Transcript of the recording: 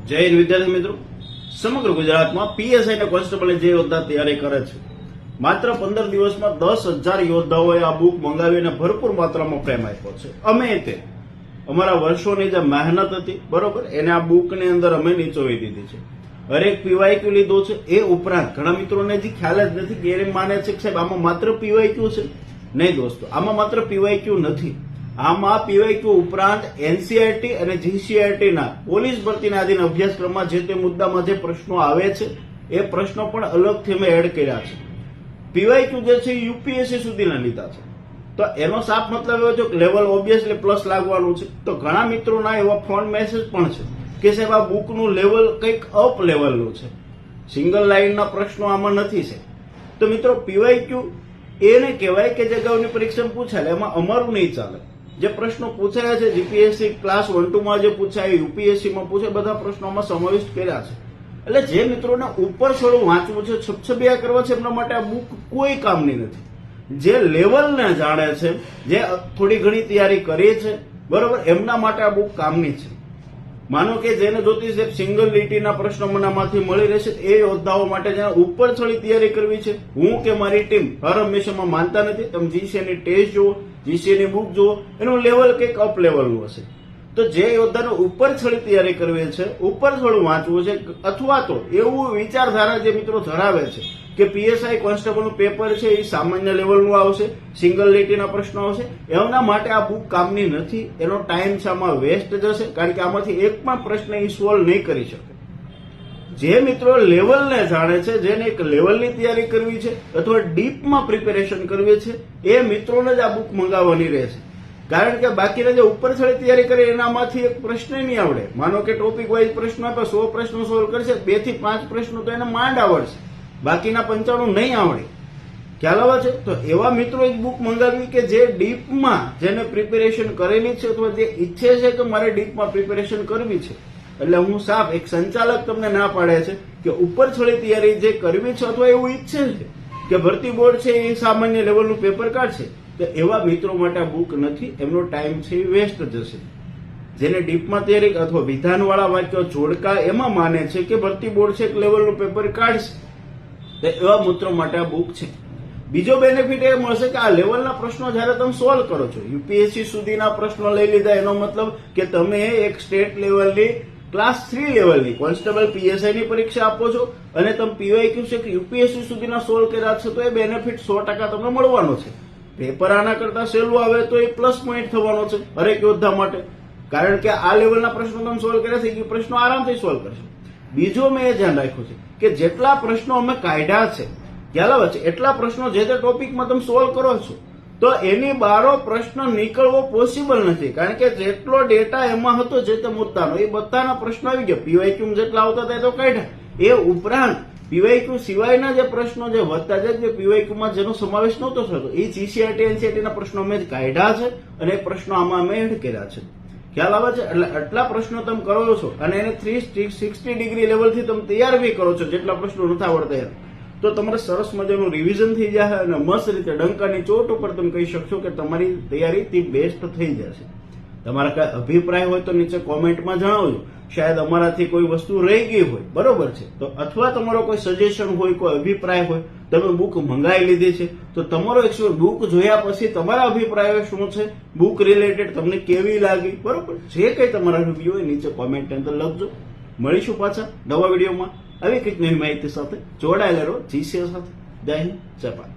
જય હિન્દ વિદ્યાર્થી મિત્રો, સમગ્ર ગુજરાતમાં પીએસઆઈ અને કોન્સ્ટેબલની જે યોદ્ધા તૈયારી કરે છે, માત્ર 15 દિવસમાં 10,000 યોદ્ધાઓએ આ બુક મંગાવીને ભરપૂર માત્રામાં પ્રેમ આપ્યો છે. અમે તે અમારા વર્ષોની જે મહેનત હતી, બરોબર, એને આ બુકની અંદર અમે નીચોવી દીધી છે. હરેક પીવાયક્યુ લીધો છે. એ ઉપરાંત ઘણા મિત્રોને હજી ખ્યાલ જ નથી કે એ માને છે કે સાહેબ આમાં માત્ર પીવાયક્યુ છે. નહીં દોસ્તો, આમાં માત્ર પીવાયક્યુ નથી. આમાં પીવાયક્યુ ઉપરાંત એનસીઆરટી અને જીસીઆરટી ના પોલીસ ભરતીના આધીન અભ્યાસક્રમમાં જે તે મુદ્દામાં જે પ્રશ્નો આવે છે એ પ્રશ્નો પણ અલગથી અમે એડ કર્યા છે. પીવાયક્યુ જે છે યુપીએસસી સુધીના લીધા છે. તો એનો સાફ મતલબ એવો છે કે લેવલ ઓબ્વિયસલી પ્લસ લાગવાનું છે. તો ઘણા મિત્રોના એવા ફોન મેસેજ પણ છે કે સાહેબ આ બુકનું લેવલ કંઈક અપ લેવલનું છે, સિંગલ લાઈનના પ્રશ્નો આમાં નથી છે. તો મિત્રો, પીવાયક્યુ એને કહેવાય કે જે અગાઉની પરીક્ષામાં પૂછાયેલા એમાં અમારું નહીં ચાલે. જે પ્રશ્નો પૂછાયા છે જીપીએસસી ક્લાસ 1-2 જે પૂછાય, યુપીએસસીમાં પૂછે, બધા પ્રશ્નોમાં સમાવિષ્ટ કર્યા છે. એટલે જે મિત્રોને ઉપર છોડું વાંચવું છે, છપછબિયા કરવા છે, એમના માટે આ બુક કોઈ કામની નથી. જે લેવલને જાણે છે, જે થોડી ઘણી તૈયારી કરી છે, બરોબર, એમના માટે આ બુક કામની છે. માનો કે જેને જોતી છે સિંગલ લીટીના પ્રશ્નો મનામાંથી મળી રહેશે, એ યોદ્ધાઓ માટે જેને ઉપર છોડી તૈયારી કરવી છે, હું કે મારી ટીમ હર હંમેશામાં માનતા નથી. તમે જીસીની ટેસ્ટ જુઓ, જીસીની બુક જુઓ, એનું લેવલ કંઈક અપ લેવલનું હશે. તો જે યોદ્ધાને ઉપર છોડી તૈયારી કરવી છે, ઉપર છોડું વાંચવું છે, અથવા તો એવું વિચારધારા જે મિત્રો ધરાવે છે કે પીએસઆઈ કોન્સ્ટેબલનું પેપર છે એ સામાન્ય લેવલનું આવશે, સિંગલ લીટીના પ્રશ્નો આવશે, એમના માટે આ બુક કામની નથી. એનો ટાઈમ છે આમાં વેસ્ટ જશે, કારણ કે આમાંથી એક પણ પ્રશ્ન એ સોલ્વ નહીં કરી શકે. જે મિત્રો લેવલને જાણે છે, જેને એક લેવલની તૈયારી કરવી છે અથવા ડીપમાં પ્રિપેરેશન કરવી છે, એ મિત્રોને જ આ બુક મંગાવવાની રહેશે. કારણ કે બાકીના જે ઉપર છોડી તૈયારી કરે એનામાંથી એક પ્રશ્ન નહીં આવડે. માનો કે ટોપિક વાઇઝ પ્રશ્નો આપે, 100 પ્રશ્નો સોલ્વ કરશે, 2 થી 5 પ્રશ્નો તો એને માંડ આવડશે, બાકીના 95 નહીં આવડે. ખ્યાલ આવે છે? તો એવા મિત્રો એક બુક મંગાવી કે જે ડીપમાં જેને પ્રિપેરેશન કરેલી છે અથવા જે ઈચ્છે છે કે મારે ડીપમાં પ્રિપેરેશન કરવી છે. એટલે હું સાફ એક સંચાલક તમને ના પાડે છે કે ઉપર છોડી તૈયારી જે કરવી છે અથવા એવું ઈચ્છે છે કે ભરતી બોર્ડ છે એ સામાન્ય લેવલનું પેપર કાઢશે, તો એવા મિત્રો માટે આ બુક નથી. એમનો ટાઈમ છે એ વેસ્ટ જશે. જેને ડીપમાં તૈયારી અથવા વિધાનવાળા વાક્યો જોડકા એમાં માને છે કે ભરતી બોર્ડ છે એક લેવલનું પેપર કાઢશે, તો એવા મિત્રો માટે આ બુક છે. બીજો બેનિફિટ એ મળશે કે આ લેવલના પ્રશ્નો જયારે તમે સોલ્વ કરો છો, યુપીએસસી સુધીના પ્રશ્નો લઈ લીધા, એનો મતલબ કે તમે એક સ્ટેટ લેવલની ક્લાસ 3 લેવલની કોન્સ્ટેબલ પીએસઆઈ ની પરીક્ષા આપો છો અને તમે પીવાયક્યુ છે કે યુપીએસસી સુધીના સોલ્વ કર્યા છે, તો એ બેનિફિટ 100% તમને મળવાનો છે. પેપર આના કરતા સહેલું આવે તો એ પ્લસ પોઈન્ટ થવાનો છે હરેક યોદ્ધા માટે, કારણ કે આ લેવલના પ્રશ્નો તમે સોલ્વ કર્યા છે એ પ્રશ્નો આરામથી સોલ્વ કરશે. બીજો મેં એ ધ્યાન રાખ્યું છે કે જેટલા પ્રશ્નો અમે કાઢ્યા છે, ખ્યાલ આવે છે, એટલા પ્રશ્નો જે તે ટોપિકમાં તમે સોલ્વ કરો છો, તો એની બારો પ્રશ્ન નીકળવો પોસિબલ નથી. કારણ કે જેટલો ડેટા એમાં હતો જે તે મુદ્દાનો, એ બધાના પ્રશ્નો આવી ગયા. પીવાયક્યુ જેટલા આવતા હતા એ તો કાઢ્યા. એ ઉપરાંત પીવાયક્યુ સિવાયના જે પ્રશ્નો જે વધતા છે, જે પીવાયક્યુમાં જેનો સમાવેશ નહોતો થતો, એ જીસીઆરટી એનસીઆરટીના પ્રશ્નો અમે કાઢ્યા છે અને એ પ્રશ્નો આમાં અમે એડ કર્યા છે. ખ્યાલ આવે છે? એટલે આટલા પ્રશ્નો તમે કરો છો અને એને 360 ડિગ્રી લેવલથી તમે તૈયાર બી કરો છો, જેટલા પ્રશ્નો નથી આવડતા, તો તમારે સરસ મજાનું રિવિઝન થઈ જશે અને મસ્ત રીતે ડંકાની ચોટ ઉપર તમે કહી શકશો કે તમારી તૈયારી તે બેસ્ટ થઈ જશે. તમારા કઈ અભિપ્રાય હોય તો નીચે કોમેન્ટમાં જણાવજો. શાયદ અમારાથી કોઈ વસ્તુ રહી ગઈ હોય, બરોબર છે, તો અથવા તમારો કોઈ સજેશન હોય, કોઈ અભિપ્રાય હોય, તમે બુક મંગાવી લીધી છે, તો તમારો બુક જોયા પછી તમારા અભિપ્રાયો શું છે, બુક રિલેટેડ તમને કેવી લાગી, બરોબર, જે કઈ તમારા રિવ્યુ હોય નીચે કોમેન્ટ અંદર લખજો. મળીશું પાછા નવા વિડીયોમાં આવી કંઈક નવી માહિતી સાથે. જોડાયેલા રહો જીસીએ સાથે. જય હિન્દ, જય ભારત.